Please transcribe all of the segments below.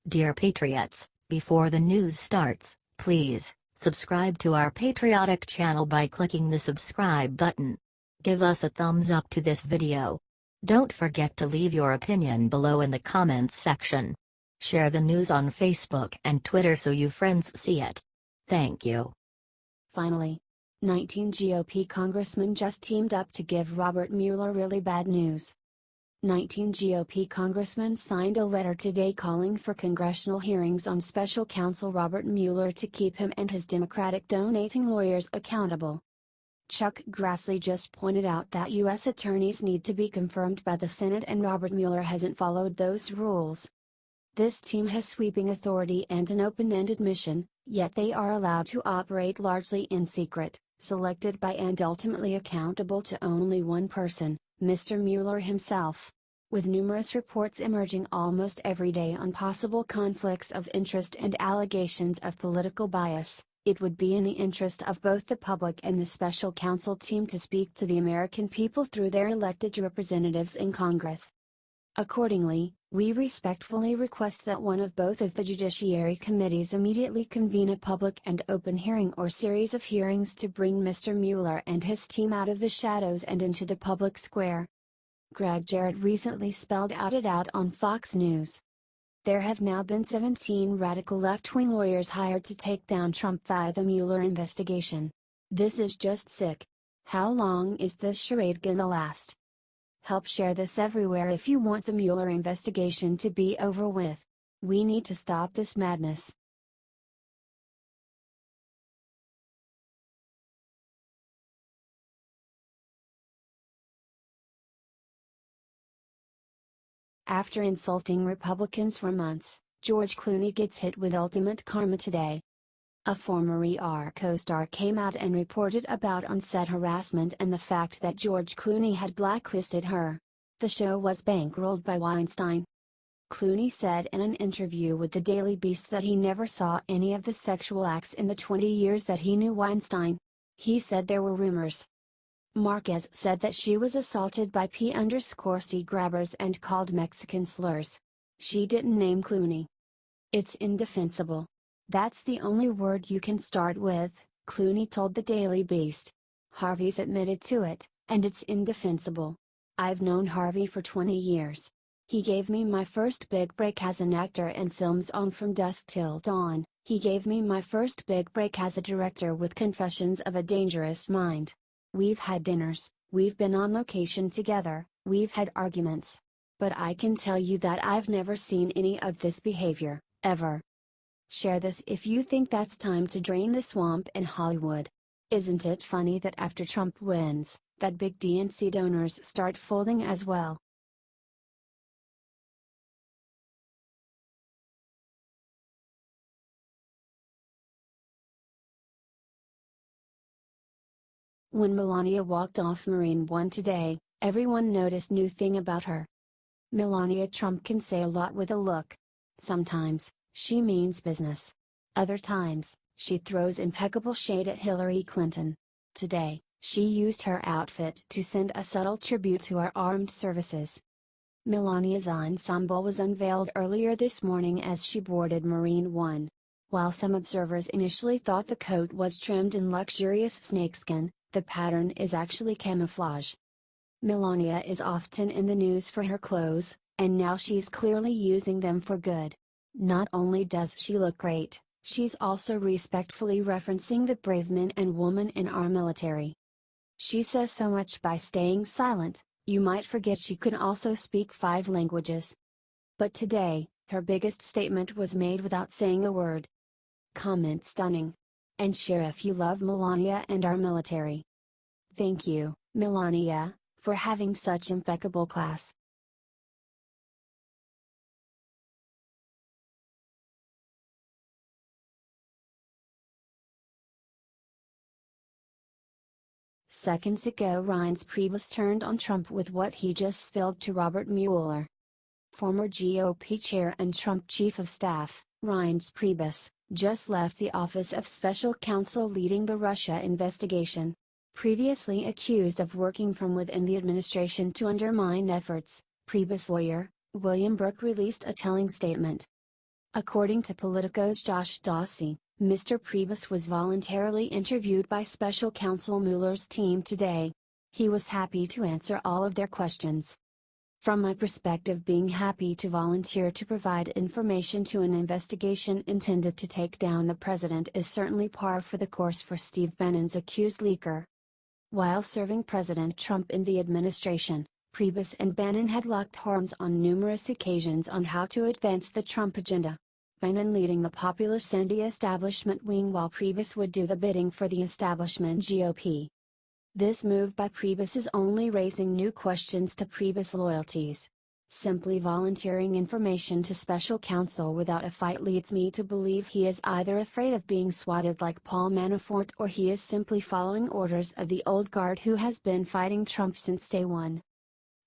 Dear Patriots, before the news starts, please subscribe to our patriotic channel by clicking the subscribe button. Give us a thumbs up to this video. Don't forget to leave your opinion below in the comments section. Share the news on Facebook and Twitter so you friends see it. Thank you. Finally, 19 GOP congressmen just teamed up to give Robert Mueller really bad news. 19 GOP congressmen signed a letter today calling for congressional hearings on Special Counsel Robert Mueller to keep him and his Democratic donating lawyers accountable. Chuck Grassley just pointed out that U.S. attorneys need to be confirmed by the Senate, and Robert Mueller hasn't followed those rules. This team has sweeping authority and an open-ended mission, yet they are allowed to operate largely in secret, selected by and ultimately accountable to only one person, Mr. Mueller himself. With numerous reports emerging almost every day on possible conflicts of interest and allegations of political bias, it would be in the interest of both the public and the special counsel team to speak to the American people through their elected representatives in Congress. Accordingly, we respectfully request that one of both of the Judiciary Committees immediately convene a public and open hearing or series of hearings to bring Mr. Mueller and his team out of the shadows and into the public square. Greg Jarrett recently spelled it out on Fox News. There have now been 17 radical left-wing lawyers hired to take down Trump via the Mueller investigation. This is just sick. How long is this charade gonna last? Help share this everywhere if you want the Mueller investigation to be over with. We need to stop this madness. After insulting Republicans for months, George Clooney gets hit with ultimate karma today. A former ER co-star came out and reported about on-set harassment and the fact that George Clooney had blacklisted her. The show was bankrolled by Weinstein. Clooney said in an interview with the Daily Beast that he never saw any of the sexual acts in the 20 years that he knew Weinstein. He said there were rumors. Marquez said that she was assaulted by P_C grabbers and called Mexican slurs. She didn't name Clooney. It's indefensible. That's the only word you can start with, Clooney told the Daily Beast. Harvey's admitted to it, and it's indefensible. I've known Harvey for 20 years. He gave me my first big break as an actor in films on From Dusk Till Dawn. He gave me my first big break as a director with Confessions of a Dangerous Mind. We've had dinners, we've been on location together, we've had arguments. But I can tell you that I've never seen any of this behavior, ever. Share this if you think that's time to drain the swamp in Hollywood. Isn't it funny that after Trump wins, that big DNC donors start folding as well? When Melania walked off Marine One today, everyone noticed new thing about her. Melania Trump can say a lot with a look. Sometimes, she means business. Other times, she throws impeccable shade at Hillary Clinton. Today, she used her outfit to send a subtle tribute to our armed services. Melania's ensemble was unveiled earlier this morning as she boarded Marine One. While some observers initially thought the coat was trimmed in luxurious snakeskin, the pattern is actually camouflage. Melania is often in the news for her clothes, and now she's clearly using them for good. Not only does she look great, she's also respectfully referencing the brave men and women in our military. She says so much by staying silent, you might forget she can also speak 5 languages. But today, her biggest statement was made without saying a word. Comment stunning. And share if you love Melania and our military. Thank you, Melania, for having such impeccable class. Seconds ago, Reince Priebus turned on Trump with what he just spilled to Robert Mueller. Former GOP chair and Trump chief of staff, Reince Priebus, just left the office of special counsel leading the Russia investigation. Previously accused of working from within the administration to undermine efforts, Priebus lawyer, William Burke released a telling statement. According to Politico's Josh Dawsey, Mr. Priebus was voluntarily interviewed by Special Counsel Mueller's team today. He was happy to answer all of their questions. From my perspective, being happy to volunteer to provide information to an investigation intended to take down the president is certainly par for the course for Steve Bannon's accused leaker. While serving President Trump in the administration, Priebus and Bannon had locked horns on numerous occasions on how to advance the Trump agenda. Bannon leading the populist anti-establishment wing while Priebus would do the bidding for the establishment GOP. This move by Priebus is only raising new questions to Priebus loyalties. Simply volunteering information to special counsel without a fight leads me to believe he is either afraid of being swatted like Paul Manafort, or he is simply following orders of the old guard who has been fighting Trump since day one.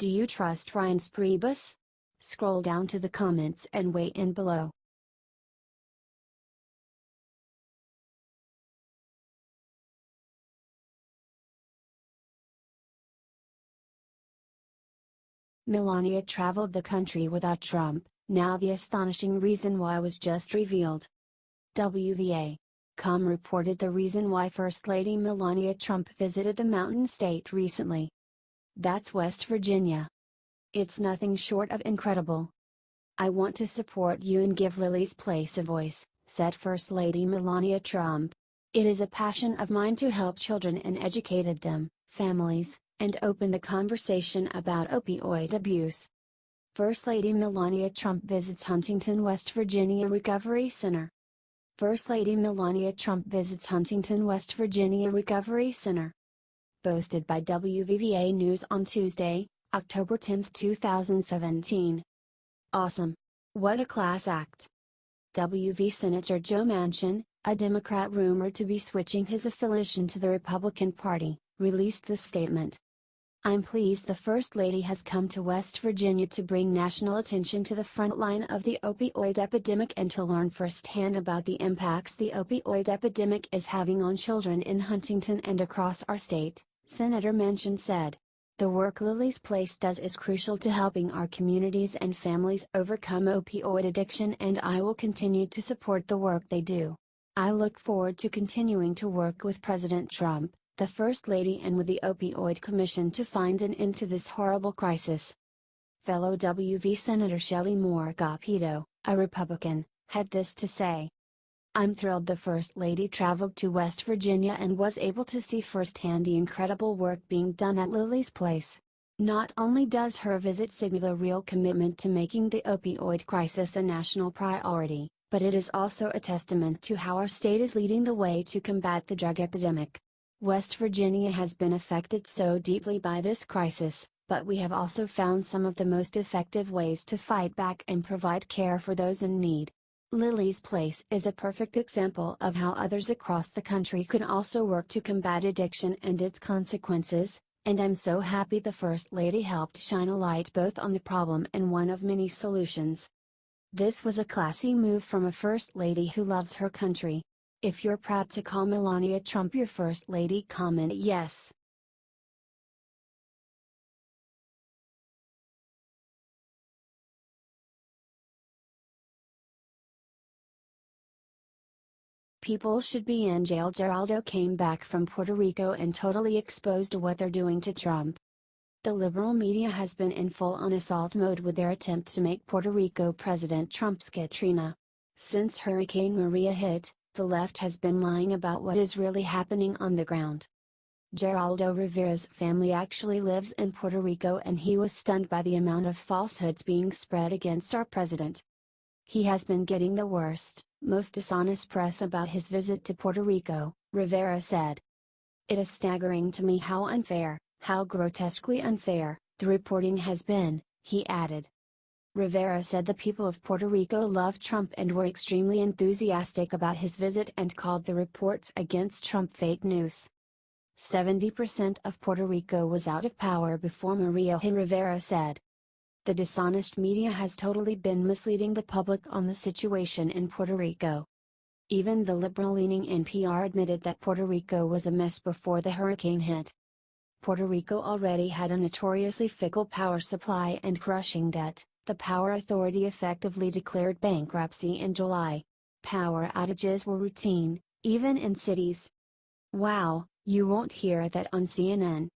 Do you trust Reince Priebus? Scroll down to the comments and weigh in below. Melania traveled the country without Trump, now the astonishing reason why was just revealed. WVA.com reported the reason why First Lady Melania Trump visited the Mountain State recently. That's West Virginia. It's nothing short of incredible. I want to support you and give Lily's place a voice, said First Lady Melania Trump. It is a passion of mine to help children and educate them, families, and open the conversation about opioid abuse. First Lady Melania Trump visits Huntington, West Virginia Recovery Center. First Lady Melania Trump visits Huntington, West Virginia Recovery Center. Posted by WVVA News on Tuesday, October 10, 2017. Awesome. What a class act. WV Senator Joe Manchin, a Democrat rumored to be switching his affiliation to the Republican Party, released this statement. I'm pleased the First Lady has come to West Virginia to bring national attention to the front line of the opioid epidemic and to learn firsthand about the impacts the opioid epidemic is having on children in Huntington and across our state, Senator Manchin said. The work Lily's Place does is crucial to helping our communities and families overcome opioid addiction, and I will continue to support the work they do. I look forward to continuing to work with President Trump, the First Lady, and with the Opioid Commission to find an end to this horrible crisis. Fellow WV Senator Shelley Moore Capito, a Republican, had this to say. I'm thrilled the First Lady traveled to West Virginia and was able to see firsthand the incredible work being done at Lily's Place. Not only does her visit signal a real commitment to making the opioid crisis a national priority, but it is also a testament to how our state is leading the way to combat the drug epidemic. West Virginia has been affected so deeply by this crisis, but we have also found some of the most effective ways to fight back and provide care for those in need. Lily's Place is a perfect example of how others across the country can also work to combat addiction and its consequences, and I'm so happy the First Lady helped shine a light both on the problem and one of many solutions. This was a classy move from a First Lady who loves her country. If you're proud to call Melania Trump your First Lady, comment yes. People should be in jail. Geraldo came back from Puerto Rico and totally exposed what they're doing to Trump. The liberal media has been in full-on assault mode with their attempt to make Puerto Rico President Trump's Katrina. Since Hurricane Maria hit, the left has been lying about what is really happening on the ground. Geraldo Rivera's family actually lives in Puerto Rico, and he was stunned by the amount of falsehoods being spread against our president. He has been getting the worst, most dishonest press about his visit to Puerto Rico, Rivera said. It is staggering to me how unfair, how grotesquely unfair, the reporting has been, he added. Rivera said the people of Puerto Rico love Trump and were extremely enthusiastic about his visit and called the reports against Trump fake news. 70% of Puerto Rico was out of power before Maria hit, Rivera said. The dishonest media has totally been misleading the public on the situation in Puerto Rico. Even the liberal-leaning NPR admitted that Puerto Rico was a mess before the hurricane hit. Puerto Rico already had a notoriously fickle power supply and crushing debt, The power authority effectively declared bankruptcy in July. Power outages were routine, even in cities. Wow, you won't hear that on CNN.